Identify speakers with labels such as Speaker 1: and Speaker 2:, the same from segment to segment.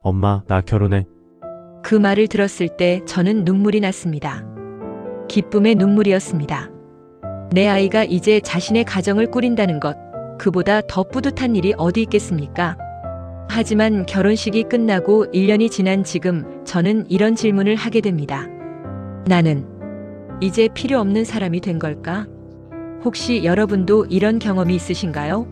Speaker 1: 엄마, 나 결혼해.
Speaker 2: 그 말을 들었을 때 저는 눈물이 났습니다. 기쁨의 눈물이었습니다. 내 아이가 이제 자신의 가정을 꾸린다는 것, 그보다 더 뿌듯한 일이 어디 있겠습니까? 하지만 결혼식이 끝나고 1년이 지난 지금 저는 이런 질문을 하게 됩니다. 나는 이제 필요 없는 사람이 된 걸까? 혹시 여러분도 이런 경험이 있으신가요?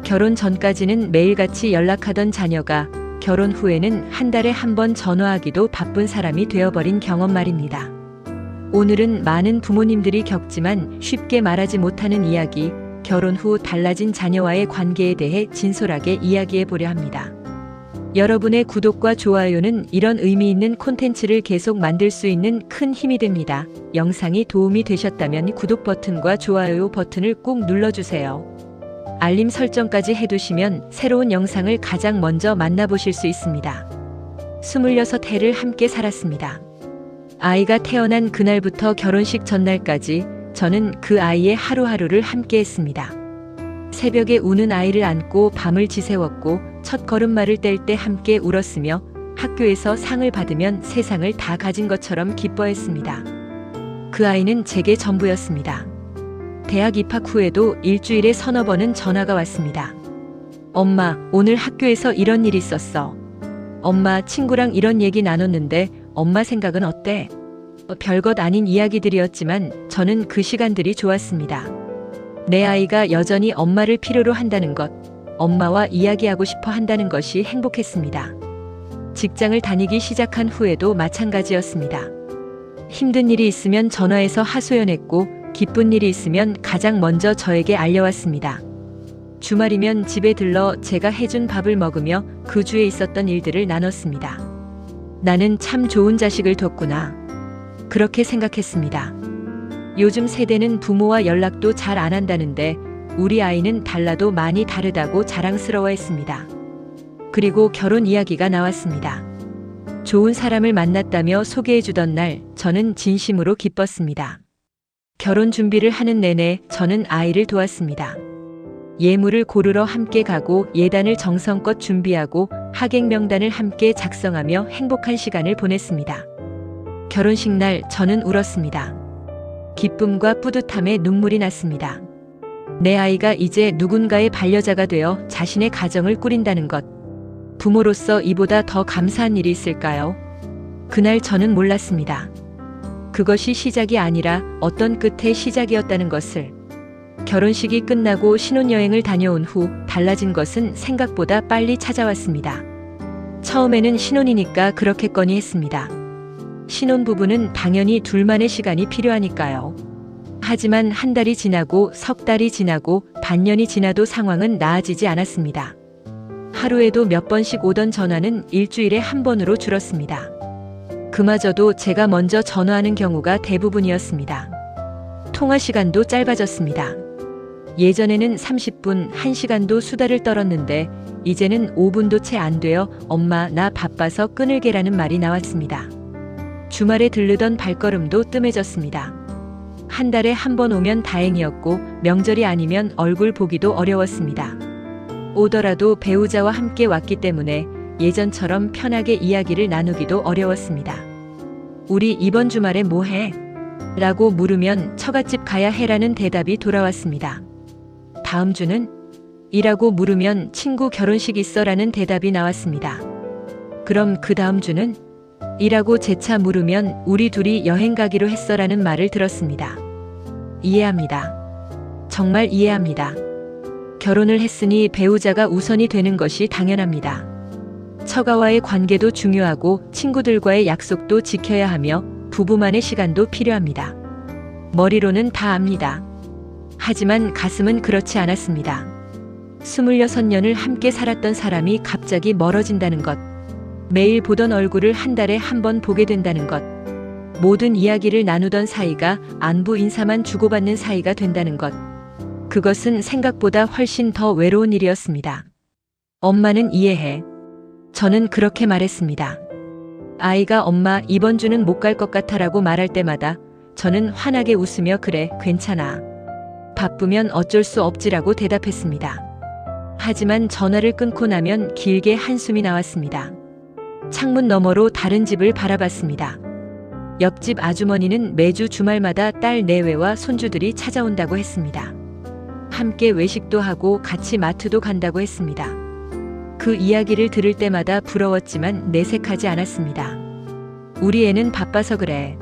Speaker 2: 결혼 전까지는 매일같이 연락하던 자녀가 결혼 후에는 한 달에 한 번 전화하기도 바쁜 사람이 되어버린 경험 말입니다. 오늘은 많은 부모님들이 겪지만 쉽게 말하지 못하는 이야기, 결혼 후 달라진 자녀와의 관계에 대해 진솔하게 이야기해 보려 합니다. 여러분의 구독과 좋아요는 이런 의미 있는 콘텐츠를 계속 만들 수 있는 큰 힘이 됩니다. 영상이 도움이 되셨다면 구독 버튼과 좋아요 버튼을 꼭 눌러주세요. 알림 설정까지 해두시면 새로운 영상을 가장 먼저 만나보실 수 있습니다. 26해를 함께 살았습니다. 아이가 태어난 그날부터 결혼식 전날까지 저는 그 아이의 하루하루를 함께 했습니다. 새벽에 우는 아이를 안고 밤을 지새웠고 첫 걸음마를 뗄 때 함께 울었으며 학교에서 상을 받으면 세상을 다 가진 것처럼 기뻐했습니다. 그 아이는 제게 전부였습니다. 대학 입학 후에도 일주일에 서너 번은 전화가 왔습니다. 엄마, 오늘 학교에서 이런 일이 있었어. 엄마, 친구랑 이런 얘기 나눴는데 엄마 생각은 어때? 별것 아닌 이야기들이었지만 저는 그 시간들이 좋았습니다. 내 아이가 여전히 엄마를 필요로 한다는 것, 엄마와 이야기하고 싶어 한다는 것이 행복했습니다. 직장을 다니기 시작한 후에도 마찬가지였습니다. 힘든 일이 있으면 전화해서 하소연했고 기쁜 일이 있으면 가장 먼저 저에게 알려왔습니다. 주말이면 집에 들러 제가 해준 밥을 먹으며 그 주에 있었던 일들을 나눴습니다. 나는 참 좋은 자식을 뒀구나. 그렇게 생각했습니다. 요즘 세대는 부모와 연락도 잘 안 한다는데 우리 아이는 달라도 많이 다르다고 자랑스러워했습니다. 그리고 결혼 이야기가 나왔습니다. 좋은 사람을 만났다며 소개해주던 날 저는 진심으로 기뻤습니다. 결혼 준비를 하는 내내 저는 아이를 도왔습니다. 예물을 고르러 함께 가고 예단을 정성껏 준비하고 하객 명단을 함께 작성하며 행복한 시간을 보냈습니다. 결혼식 날 저는 울었습니다. 기쁨과 뿌듯함에 눈물이 났습니다. 내 아이가 이제 누군가의 반려자가 되어 자신의 가정을 꾸린다는 것. 부모로서 이보다 더 감사한 일이 있을까요? 그날 저는 몰랐습니다. 그것이 시작이 아니라 어떤 끝의 시작이었다는 것을. 결혼식이 끝나고 신혼여행을 다녀온 후 달라진 것은 생각보다 빨리 찾아왔습니다. 처음에는 신혼이니까 그렇겠거니 했습니다. 신혼부부는 당연히 둘만의 시간이 필요하니까요. 하지만 한 달이 지나고 석 달이 지나고 반년이 지나도 상황은 나아지지 않았습니다. 하루에도 몇 번씩 오던 전화는 일주일에 한 번으로 줄었습니다. 그마저도 제가 먼저 전화하는 경우가 대부분이었습니다. 통화 시간도 짧아졌습니다. 예전에는 30분, 1시간도 수다를 떨었는데 이제는 5분도 채 안 되어 엄마 나 바빠서 끊을게라는 말이 나왔습니다. 주말에 들르던 발걸음도 뜸해졌습니다. 한 달에 한 번 오면 다행이었고 명절이 아니면 얼굴 보기도 어려웠습니다. 오더라도 배우자와 함께 왔기 때문에 예전처럼 편하게 이야기를 나누기도 어려웠습니다. 우리 이번 주말에 뭐 해? 라고 물으면 처갓집 가야 해라는 대답이 돌아왔습니다. 다음 주는? 이라고 물으면 친구 결혼식 있어 라는 대답이 나왔습니다. 그럼 그 다음 주는? 이라고 재차 물으면 우리 둘이 여행 가기로 했어 라는 말을 들었습니다. 이해합니다. 정말 이해합니다. 결혼을 했으니 배우자가 우선이 되는 것이 당연합니다. 처가와의 관계도 중요하고 친구들과의 약속도 지켜야 하며 부부만의 시간도 필요합니다. 머리로는 다 압니다. 하지만 가슴은 그렇지 않았습니다. 26년을 함께 살았던 사람이 갑자기 멀어진다는 것, 매일 보던 얼굴을 한 달에 한 번 보게 된다는 것, 모든 이야기를 나누던 사이가 안부 인사만 주고받는 사이가 된다는 것, 그것은 생각보다 훨씬 더 외로운 일이었습니다. 엄마는 이해해. 저는 그렇게 말했습니다. 아이가 엄마 이번 주는 못 갈 것 같아라고 말할 때마다 저는 환하게 웃으며 그래, 괜찮아. 바쁘면 어쩔 수 없지라고 대답했습니다. 하지만 전화를 끊고 나면 길게 한숨이 나왔습니다. 창문 너머로 다른 집을 바라봤습니다. 옆집 아주머니는 매주 주말마다 딸 내외와 손주들이 찾아온다고 했습니다. 함께 외식도 하고 같이 마트도 간다고 했습니다. 그 이야기를 들을 때마다 부러웠지만 내색하지 않았습니다. 우리 애는 바빠서 그래.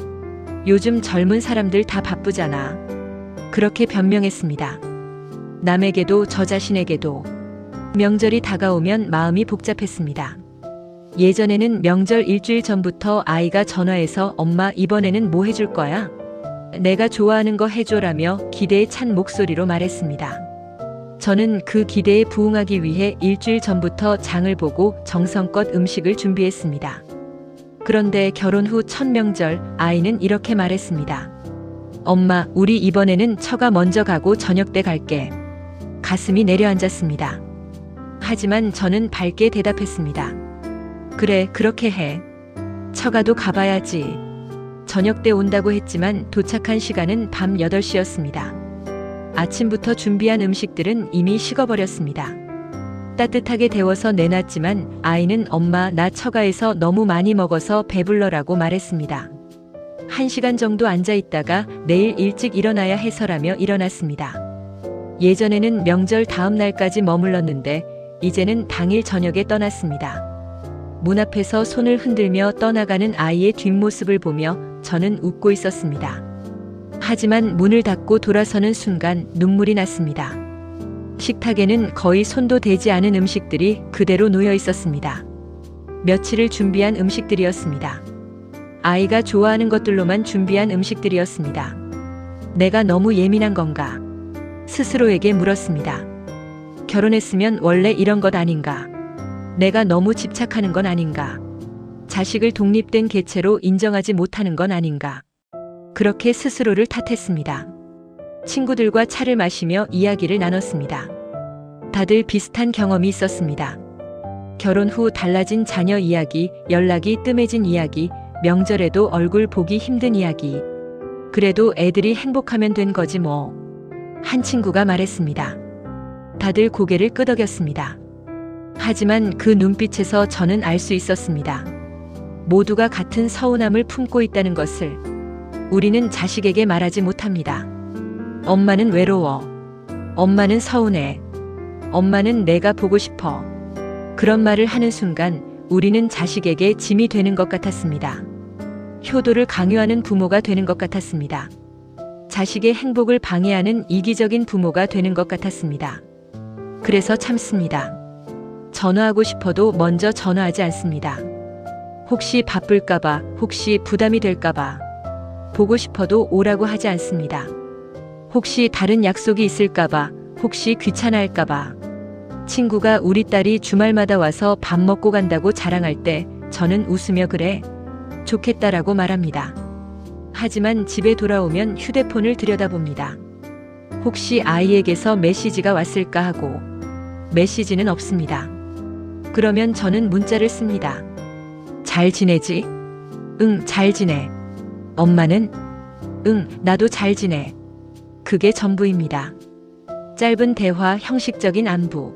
Speaker 2: 요즘 젊은 사람들 다 바쁘잖아. 그렇게 변명했습니다. 남에게도 저 자신에게도. 명절이 다가오면 마음이 복잡했습니다. 예전에는 명절 일주일 전부터 아이가 전화해서 엄마 이번에는 뭐 해줄 거야? 내가 좋아하는 거 해줘라며 기대에 찬 목소리로 말했습니다. 저는 그 기대에 부응하기 위해 일주일 전부터 장을 보고 정성껏 음식을 준비했습니다. 그런데 결혼 후 첫 명절 아이는 이렇게 말했습니다. 엄마, 우리 이번에는 처가 먼저 가고 저녁 때 갈게. 가슴이 내려앉았습니다. 하지만 저는 밝게 대답했습니다. 그래, 그렇게 해. 처가도 가봐야지. 저녁 때 온다고 했지만 도착한 시간은 밤 8시였습니다. 아침부터 준비한 음식들은 이미 식어버렸습니다. 따뜻하게 데워서 내놨지만 아이는 엄마, 나 처가에서 너무 많이 먹어서 배불러라고 말했습니다. 1시간 정도 앉아있다가 내일 일찍 일어나야 해서라며 일어났습니다. 예전에는 명절 다음 날까지 머물렀는데 이제는 당일 저녁에 떠났습니다. 문 앞에서 손을 흔들며 떠나가는 아이의 뒷모습을 보며 저는 웃고 있었습니다. 하지만 문을 닫고 돌아서는 순간 눈물이 났습니다. 식탁에는 거의 손도 대지 않은 음식들이 그대로 놓여 있었습니다. 며칠을 준비한 음식들이었습니다. 아이가 좋아하는 것들로만 준비한 음식들이었습니다. 내가 너무 예민한 건가? 스스로에게 물었습니다. 결혼했으면 원래 이런 것 아닌가? 내가 너무 집착하는 건 아닌가? 자식을 독립된 개체로 인정하지 못하는 건 아닌가? 그렇게 스스로를 탓했습니다. 친구들과 차를 마시며 이야기를 나눴습니다. 다들 비슷한 경험이 있었습니다. 결혼 후 달라진 자녀 이야기, 연락이 뜸해진 이야기, 명절에도 얼굴 보기 힘든 이야기. 그래도 애들이 행복하면 된 거지 뭐. 한 친구가 말했습니다. 다들 고개를 끄덕였습니다. 하지만 그 눈빛에서 저는 알 수 있었습니다. 모두가 같은 서운함을 품고 있다는 것을. 우리는 자식에게 말하지 못합니다. 엄마는 외로워. 엄마는 서운해. 엄마는 내가 보고 싶어. 그런 말을 하는 순간 우리는 자식에게 짐이 되는 것 같았습니다. 효도를 강요하는 부모가 되는 것 같았습니다. 자식의 행복을 방해하는 이기적인 부모가 되는 것 같았습니다. 그래서 참습니다. 전화하고 싶어도 먼저 전화하지 않습니다. 혹시 바쁠까봐, 혹시 부담이 될까봐. 보고 싶어도 오라고 하지 않습니다. 혹시 다른 약속이 있을까봐, 혹시 귀찮아할까봐. 친구가 우리 딸이 주말마다 와서 밥 먹고 간다고 자랑할 때 저는 웃으며 그래, 좋겠다라고 말합니다. 하지만 집에 돌아오면 휴대폰을 들여다봅니다. 혹시 아이에게서 메시지가 왔을까 하고 메시지는 없습니다. 그러면 저는 문자를 씁니다. 잘 지내지? 응, 잘 지내. 엄마는? 응, 나도 잘 지내. 그게 전부입니다. 짧은 대화, 형식적인 안부.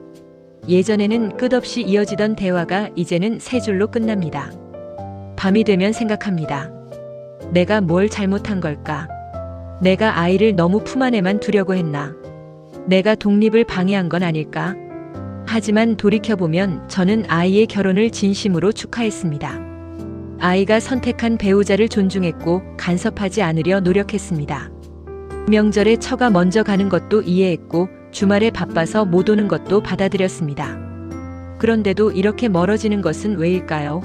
Speaker 2: 예전에는 끝없이 이어지던 대화가 이제는 세 줄로 끝납니다. 밤이 되면 생각합니다. 내가 뭘 잘못한 걸까? 내가 아이를 너무 품 안에만 두려고 했나? 내가 독립을 방해한 건 아닐까? 하지만 돌이켜보면 저는 아이의 결혼을 진심으로 축하했습니다. 아이가 선택한 배우자를 존중했고 간섭하지 않으려 노력했습니다. 명절에 처가 먼저 가는 것도 이해했고 주말에 바빠서 못 오는 것도 받아들였습니다. 그런데도 이렇게 멀어지는 것은 왜일까요?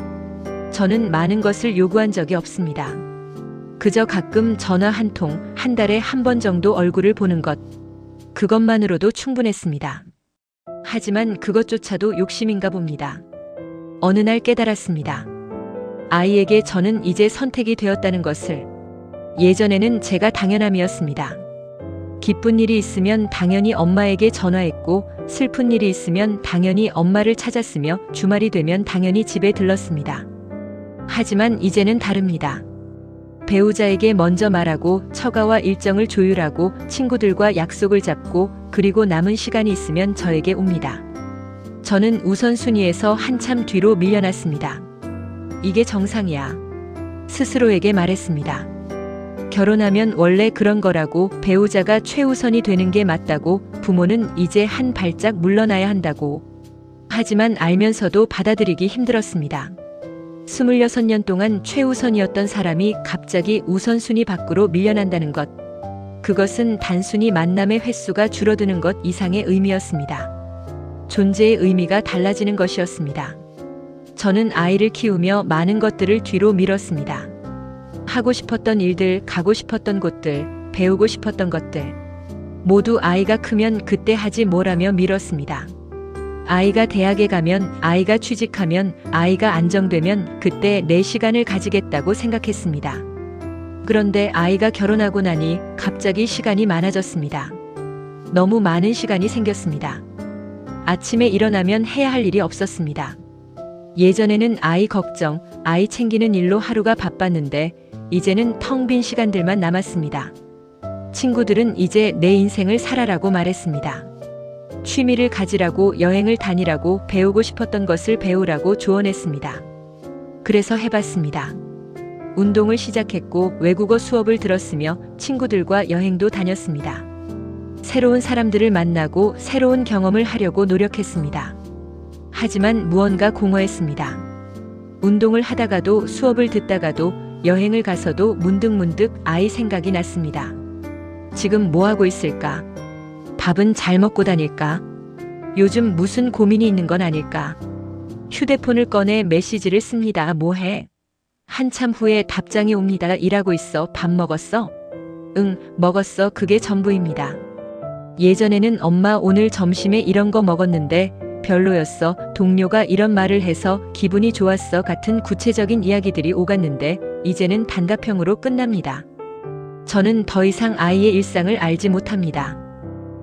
Speaker 2: 저는 많은 것을 요구한 적이 없습니다. 그저 가끔 전화 한 통, 한 달에 한 번 정도 얼굴을 보는 것. 그것만으로도 충분했습니다. 하지만 그것조차도 욕심인가 봅니다. 어느 날 깨달았습니다. 아이에게 저는 이제 선택이 되었다는 것을. 예전에는 제가 당연함이었습니다. 기쁜 일이 있으면 당연히 엄마에게 전화했고 슬픈 일이 있으면 당연히 엄마를 찾았으며 주말이 되면 당연히 집에 들렀습니다. 하지만 이제는 다릅니다. 배우자에게 먼저 말하고 처가와 일정을 조율하고 친구들과 약속을 잡고 그리고 남은 시간이 있으면 저에게 옵니다. 저는 우선순위에서 한참 뒤로 밀려났습니다. 이게 정상이야. 스스로에게 말했습니다. 결혼하면 원래 그런 거라고, 배우자가 최우선이 되는 게 맞다고, 부모는 이제 한 발짝 물러나야 한다고. 하지만 알면서도 받아들이기 힘들었습니다. 26년 동안 최우선이었던 사람이 갑자기 우선순위 밖으로 밀려난다는 것. 그것은 단순히 만남의 횟수가 줄어드는 것 이상의 의미였습니다. 존재의 의미가 달라지는 것이었습니다. 저는 아이를 키우며 많은 것들을 뒤로 미뤘습니다. 하고 싶었던 일들, 가고 싶었던 곳들, 배우고 싶었던 것들. 모두 아이가 크면 그때 하지 뭐라며 미뤘습니다. 아이가 대학에 가면, 아이가 취직하면, 아이가 안정되면 그때 내 시간을 가지겠다고 생각했습니다. 그런데 아이가 결혼하고 나니 갑자기 시간이 많아졌습니다. 너무 많은 시간이 생겼습니다. 아침에 일어나면 해야 할 일이 없었습니다. 예전에는 아이 걱정, 아이 챙기는 일로 하루가 바빴는데 이제는 텅 빈 시간들만 남았습니다. 친구들은 이제 내 인생을 살아라고 말했습니다. 취미를 가지라고, 여행을 다니라고, 배우고 싶었던 것을 배우라고 조언했습니다. 그래서 해봤습니다. 운동을 시작했고 외국어 수업을 들었으며 친구들과 여행도 다녔습니다. 새로운 사람들을 만나고 새로운 경험을 하려고 노력했습니다. 하지만 무언가 공허했습니다. 운동을 하다가도, 수업을 듣다가도, 여행을 가서도 문득문득 아이 생각이 났습니다. 지금 뭐 하고 있을까? 밥은 잘 먹고 다닐까? 요즘 무슨 고민이 있는 건 아닐까? 휴대폰을 꺼내 메시지를 씁니다. 뭐 해? 한참 후에 답장이 옵니다. 일하고 있어. 밥 먹었어? 응, 먹었어. 그게 전부입니다. 예전에는 엄마 오늘 점심에 이런 거 먹었는데 별로였어. 동료가 이런 말을 해서 기분이 좋았어. 같은 구체적인 이야기들이 오갔는데 이제는 단답형으로 끝납니다. 저는 더 이상 아이의 일상을 알지 못합니다.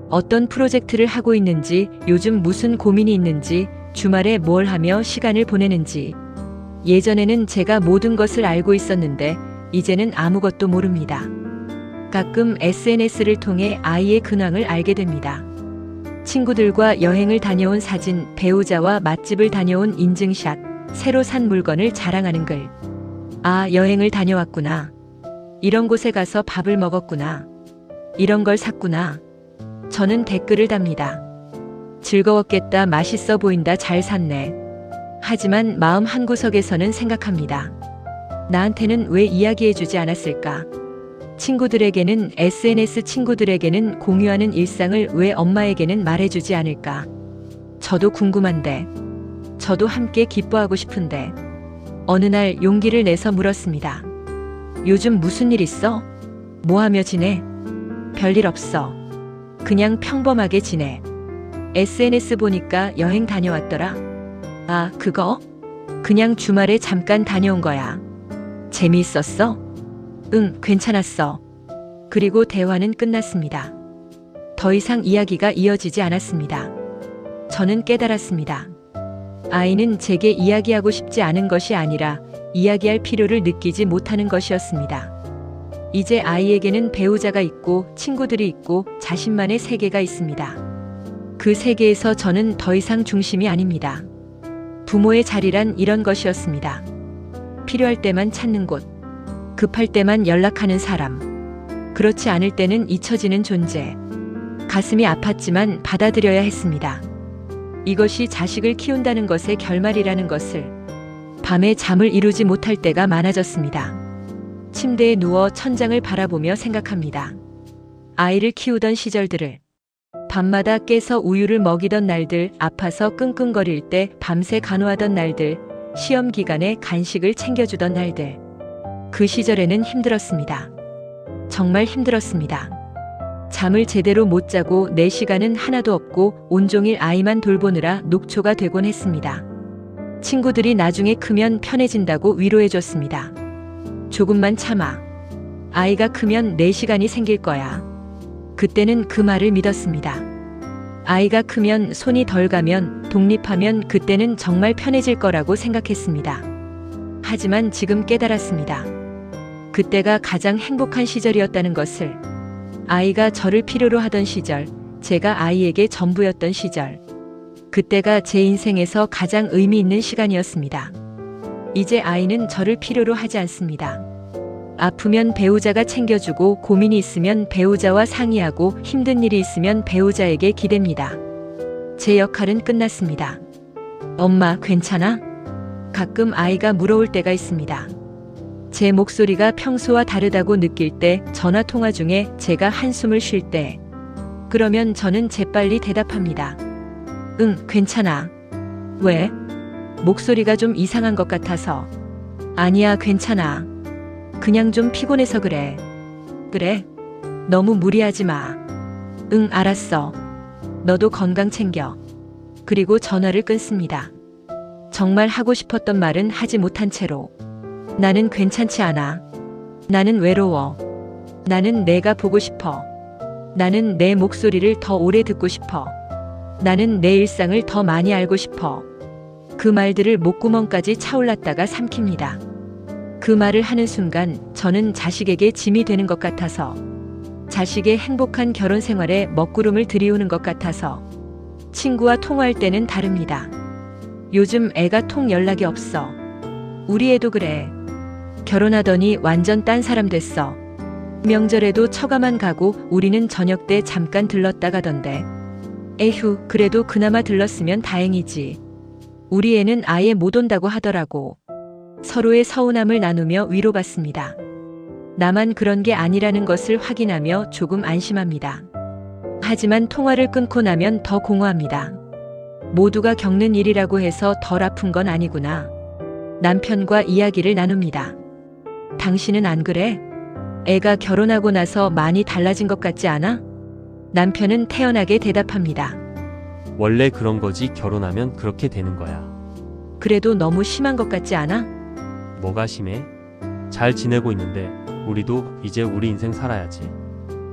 Speaker 2: 어떤 프로젝트를 하고 있는지, 요즘 무슨 고민이 있는지, 주말에 뭘 하며 시간을 보내는지. 예전에는 제가 모든 것을 알고 있었는데 이제는 아무것도 모릅니다. 가끔 SNS를 통해 아이의 근황을 알게 됩니다. 친구들과 여행을 다녀온 사진, 배우자와 맛집을 다녀온 인증샷, 새로 산 물건을 자랑하는 글. 아, 여행을 다녀왔구나. 이런 곳에 가서 밥을 먹었구나. 이런 걸 샀구나. 저는 댓글을 답니다. 즐거웠겠다. 맛있어 보인다. 잘 샀네. 하지만 마음 한구석에서는 생각합니다. 나한테는 왜 이야기해주지 않았을까? 친구들에게는, SNS 친구들에게는 공유하는 일상을 왜 엄마에게는 말해주지 않을까? 저도 궁금한데, 저도 함께 기뻐하고 싶은데. 어느 날 용기를 내서 물었습니다. 요즘 무슨 일 있어? 뭐 하며 지내? 별일 없어. 그냥 평범하게 지내. SNS 보니까 여행 다녀왔더라. 아, 그거? 그냥 주말에 잠깐 다녀온 거야. 재미있었어? 응, 괜찮았어. 그리고 대화는 끝났습니다. 더 이상 이야기가 이어지지 않았습니다. 저는 깨달았습니다. 아이는 제게 이야기하고 싶지 않은 것이 아니라 이야기할 필요를 느끼지 못하는 것이었습니다. 이제 아이에게는 배우자가 있고 친구들이 있고 자신만의 세계가 있습니다. 그 세계에서 저는 더 이상 중심이 아닙니다. 부모의 자리란 이런 것이었습니다. 필요할 때만 찾는 곳, 급할 때만 연락하는 사람, 그렇지 않을 때는 잊혀지는 존재. 가슴이 아팠지만 받아들여야 했습니다. 이것이 자식을 키운다는 것의 결말이라는 것을. 밤에 잠을 이루지 못할 때가 많아졌습니다. 침대에 누워 천장을 바라보며 생각합니다. 아이를 키우던 시절들을. 밤마다 깨서 우유를 먹이던 날들, 아파서 끙끙거릴 때 밤새 간호하던 날들, 시험 기간에 간식을 챙겨주던 날들. 그 시절에는 힘들었습니다. 정말 힘들었습니다. 잠을 제대로 못 자고 내 시간은 하나도 없고 온종일 아이만 돌보느라 녹초가 되곤 했습니다. 친구들이 나중에 크면 편해진다고 위로해줬습니다. 조금만 참아. 아이가 크면 내 시간이 생길 거야. 그때는 그 말을 믿었습니다. 아이가 크면, 손이 덜 가면, 독립하면 그때는 정말 편해질 거라고 생각했습니다. 하지만 지금 깨달았습니다. 그때가 가장 행복한 시절이었다는 것을. 아이가 저를 필요로 하던 시절, 제가 아이에게 전부였던 시절. 그때가 제 인생에서 가장 의미 있는 시간이었습니다. 이제 아이는 저를 필요로 하지 않습니다. 아프면 배우자가 챙겨주고 고민이 있으면 배우자와 상의하고 힘든 일이 있으면 배우자에게 기댑니다. 제 역할은 끝났습니다. 엄마, 괜찮아? 가끔 아이가 물어올 때가 있습니다. 제 목소리가 평소와 다르다고 느낄 때, 전화 통화 중에 제가 한숨을 쉴 때, 그러면 저는 재빨리 대답합니다. 응, 괜찮아. 왜? 목소리가 좀 이상한 것 같아서. 아니야, 괜찮아. 그냥 좀 피곤해서 그래. 그래? 너무 무리하지 마. 응, 알았어. 너도 건강 챙겨. 그리고 전화를 끊습니다. 정말 하고 싶었던 말은 하지 못한 채로. 나는 괜찮지 않아. 나는 외로워. 나는 내가 보고 싶어. 나는 내 목소리를 더 오래 듣고 싶어. 나는 내 일상을 더 많이 알고 싶어. 그 말들을 목구멍까지 차올랐다가 삼킵니다. 그 말을 하는 순간 저는 자식에게 짐이 되는 것 같아서, 자식의 행복한 결혼 생활에 먹구름을 들이우는 것 같아서. 친구와 통화할 때는 다릅니다. 요즘 애가 통 연락이 없어. 우리 애도 그래. 결혼하더니 완전 딴 사람 됐어. 명절에도 처가만 가고 우리는 저녁 때 잠깐 들렀다 가던데. 에휴, 그래도 그나마 들렀으면 다행이지. 우리 애는 아예 못 온다고 하더라고. 서로의 서운함을 나누며 위로받습니다. 나만 그런 게 아니라는 것을 확인하며 조금 안심합니다. 하지만 통화를 끊고 나면 더 공허합니다. 모두가 겪는 일이라고 해서 덜 아픈 건 아니구나. 남편과 이야기를 나눕니다. 당신은 안 그래? 애가 결혼하고 나서 많이 달라진 것 같지 않아? 남편은 태연하게 대답합니다.
Speaker 1: 원래 그런 거지, 결혼하면 그렇게 되는 거야.
Speaker 2: 그래도 너무 심한 것 같지 않아?
Speaker 1: 뭐가 심해? 잘 지내고 있는데 우리도 이제 우리 인생 살아야지.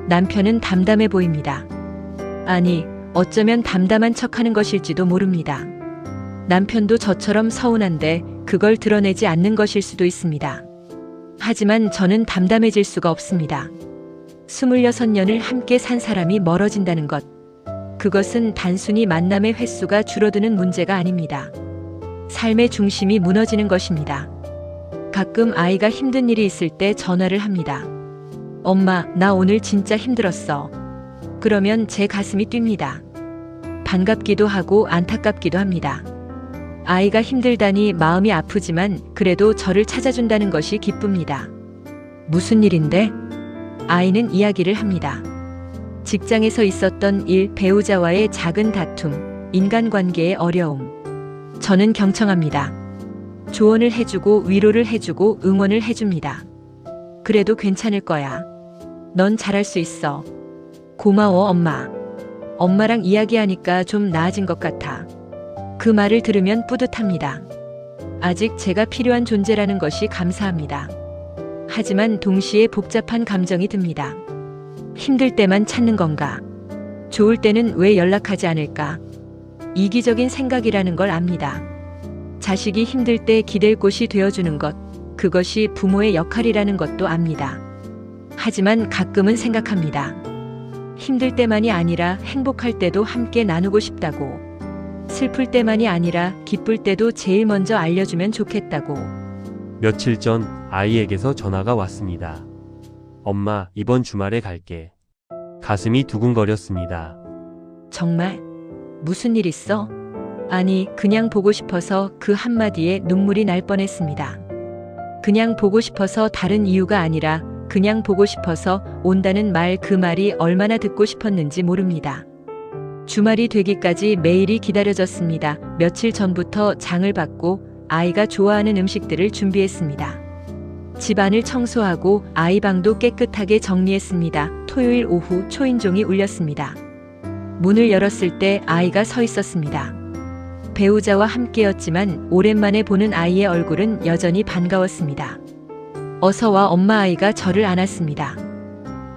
Speaker 2: 남편은 담담해 보입니다. 아니, 어쩌면 담담한 척하는 것일지도 모릅니다. 남편도 저처럼 서운한데 그걸 드러내지 않는 것일 수도 있습니다. 하지만 저는 담담해질 수가 없습니다. 26년을 함께 산 사람이 멀어진다는 것, 그것은 단순히 만남의 횟수가 줄어드는 문제가 아닙니다. 삶의 중심이 무너지는 것입니다. 가끔 아이가 힘든 일이 있을 때 전화를 합니다. 엄마, 나 오늘 진짜 힘들었어. 그러면 제 가슴이 뜁니다. 반갑기도 하고 안타깝기도 합니다. 아이가 힘들다니 마음이 아프지만 그래도 저를 찾아준다는 것이 기쁩니다. 무슨 일인데? 아이는 이야기를 합니다. 직장에서 있었던 일, 배우자와의 작은 다툼, 인간관계의 어려움. 저는 경청합니다. 조언을 해주고 위로를 해주고 응원을 해줍니다. 그래도 괜찮을 거야. 넌 잘할 수 있어. 고마워, 엄마. 엄마랑 이야기하니까 좀 나아진 것 같아. 그 말을 들으면 뿌듯합니다. 아직 제가 필요한 존재라는 것이 감사합니다. 하지만 동시에 복잡한 감정이 듭니다. 힘들 때만 찾는 건가? 좋을 때는 왜 연락하지 않을까? 이기적인 생각이라는 걸 압니다. 자식이 힘들 때 기댈 곳이 되어주는 것, 그것이 부모의 역할이라는 것도 압니다. 하지만 가끔은 생각합니다. 힘들 때만이 아니라 행복할 때도 함께 나누고 싶다고. 슬플 때만이 아니라 기쁠 때도 제일 먼저 알려주면 좋겠다고.
Speaker 1: 며칠 전 아이에게서 전화가 왔습니다. 엄마, 이번 주말에 갈게. 가슴이 두근거렸습니다.
Speaker 2: 정말? 무슨 일 있어? 아니, 그냥 보고 싶어서 그 한마디에 눈물이 날 뻔했습니다. 그냥 보고 싶어서 다른 이유가 아니라 그냥 보고 싶어서 온다는 말, 그 말이 얼마나 듣고 싶었는지 모릅니다. 주말이 되기까지 매일이 기다려졌습니다. 며칠 전부터 장을 받고 아이가 좋아하는 음식들을 준비했습니다. 집안을 청소하고 아이 방도 깨끗하게 정리했습니다. 토요일 오후 초인종이 울렸습니다. 문을 열었을 때 아이가 서 있었습니다. 배우자와 함께였지만 오랜만에 보는 아이의 얼굴은 여전히 반가웠습니다. 어서와 엄마. 아이가 저를 안았습니다.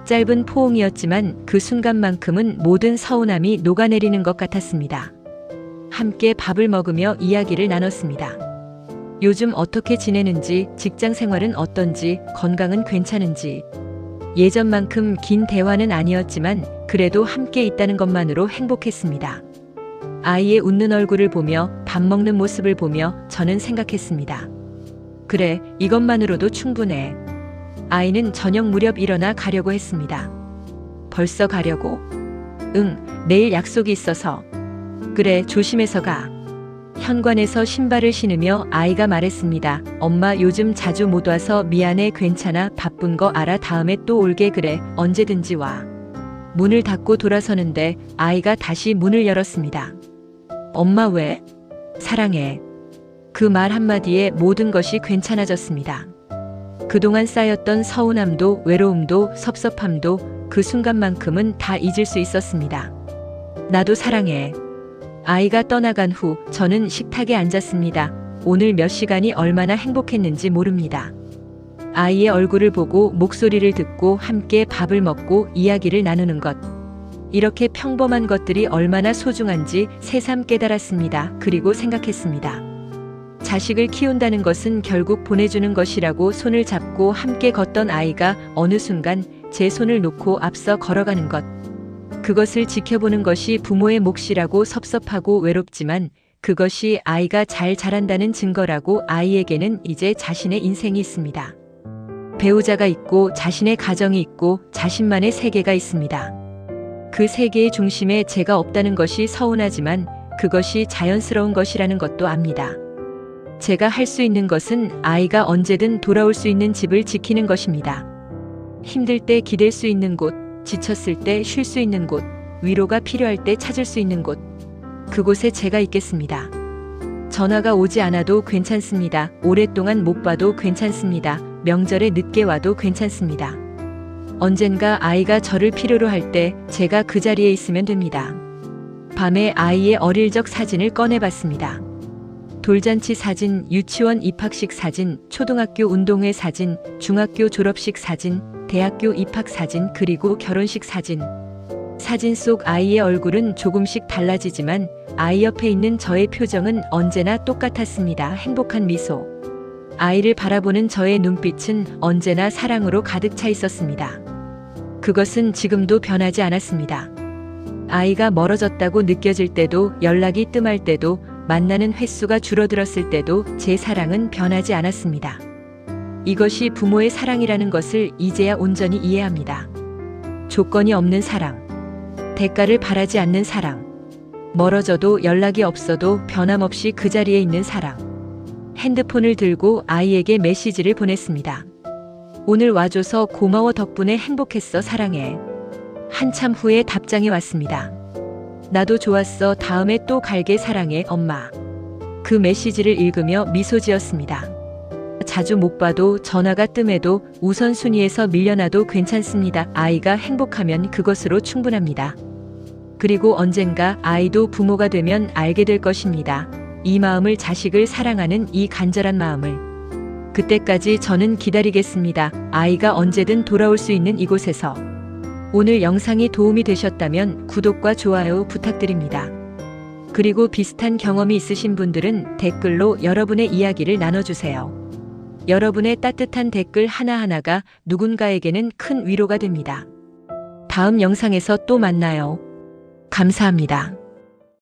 Speaker 2: 짧은 포옹이었지만 그 순간만큼은 모든 서운함이 녹아내리는 것 같았습니다. 함께 밥을 먹으며 이야기를 나눴습니다. 요즘 어떻게 지내는지, 직장 생활은 어떤지, 건강은 괜찮은지. 예전만큼 긴 대화는 아니었지만 그래도 함께 있다는 것만으로 행복했습니다. 아이의 웃는 얼굴을 보며 밥 먹는 모습을 보며 저는 생각했습니다. 그래, 이것만으로도 충분해. 아이는 저녁 무렵 일어나 가려고 했습니다. 벌써 가려고? 응, 내일 약속이 있어서. 그래, 조심해서 가. 현관에서 신발을 신으며 아이가 말했습니다. 엄마 요즘 자주 못 와서 미안해. 괜찮아. 바쁜 거 알아. 다음에 또 올게. 그래, 언제든지 와. 문을 닫고 돌아서는데 아이가 다시 문을 열었습니다. 엄마 왜? 사랑해. 그 말 한마디에 모든 것이 괜찮아졌습니다. 그동안 쌓였던 서운함도 외로움도 섭섭함도 그 순간만큼은 다 잊을 수 있었습니다. 나도 사랑해. 아이가 떠나간 후 저는 식탁에 앉았습니다. 오늘 몇 시간이 얼마나 행복했는지 모릅니다. 아이의 얼굴을 보고 목소리를 듣고 함께 밥을 먹고 이야기를 나누는 것. 이렇게 평범한 것들이 얼마나 소중한지 새삼 깨달았습니다. 그리고 생각했습니다. 자식을 키운다는 것은 결국 보내주는 것이라고 손을 잡고 함께 걷던 아이가 어느 순간 제 손을 놓고 앞서 걸어가는 것. 그것을 지켜보는 것이 부모의 몫이라고 섭섭하고 외롭지만 그것이 아이가 잘 자란다는 증거라고 아이에게는 이제 자신의 인생이 있습니다. 배우자가 있고 자신의 가정이 있고 자신만의 세계가 있습니다. 그 세계의 중심에 제가 없다는 것이 서운하지만 그것이 자연스러운 것이라는 것도 압니다. 제가 할 수 있는 것은 아이가 언제든 돌아올 수 있는 집을 지키는 것입니다. 힘들 때 기댈 수 있는 곳, 지쳤을 때 쉴 수 있는 곳, 위로가 필요할 때 찾을 수 있는 곳. 그곳에 제가 있겠습니다. 전화가 오지 않아도 괜찮습니다. 오랫동안 못 봐도 괜찮습니다. 명절에 늦게 와도 괜찮습니다. 언젠가 아이가 저를 필요로 할 때 제가 그 자리에 있으면 됩니다. 밤에 아이의 어릴 적 사진을 꺼내봤습니다. 돌잔치 사진, 유치원 입학식 사진, 초등학교 운동회 사진, 중학교 졸업식 사진, 대학교 입학 사진, 그리고 결혼식 사진. 사진 속 아이의 얼굴은 조금씩 달라지지만 아이 옆에 있는 저의 표정은 언제나 똑같았습니다. 행복한 미소. 아이를 바라보는 저의 눈빛은 언제나 사랑으로 가득 차 있었습니다. 그것은 지금도 변하지 않았습니다. 아이가 멀어졌다고 느껴질 때도, 연락이 뜸할 때도, 만나는 횟수가 줄어들었을 때도 제 사랑은 변하지 않았습니다. 이것이 부모의 사랑이라는 것을 이제야 온전히 이해합니다. 조건이 없는 사랑, 대가를 바라지 않는 사랑, 멀어져도 연락이 없어도 변함없이 그 자리에 있는 사랑. 핸드폰을 들고 아이에게 메시지를 보냈습니다. 오늘 와줘서 고마워. 덕분에 행복했어. 사랑해. 한참 후에 답장이 왔습니다. 나도 좋았어. 다음에 또 갈게. 사랑해, 엄마. 그 메시지를 읽으며 미소 지었습니다. 자주 못 봐도 전화가 뜸해도 우선순위에서 밀려나도 괜찮습니다. 아이가 행복하면 그것으로 충분합니다. 그리고 언젠가 아이도 부모가 되면 알게 될 것입니다. 이 마음을, 자식을 사랑하는 이 간절한 마음을. 그때까지 저는 기다리겠습니다. 아이가 언제든 돌아올 수 있는 이곳에서. 오늘 영상이 도움이 되셨다면 구독과 좋아요 부탁드립니다. 그리고 비슷한 경험이 있으신 분들은 댓글로 여러분의 이야기를 나눠주세요. 여러분의 따뜻한 댓글 하나하나가 누군가에게는 큰 위로가 됩니다. 다음 영상에서 또 만나요. 감사합니다.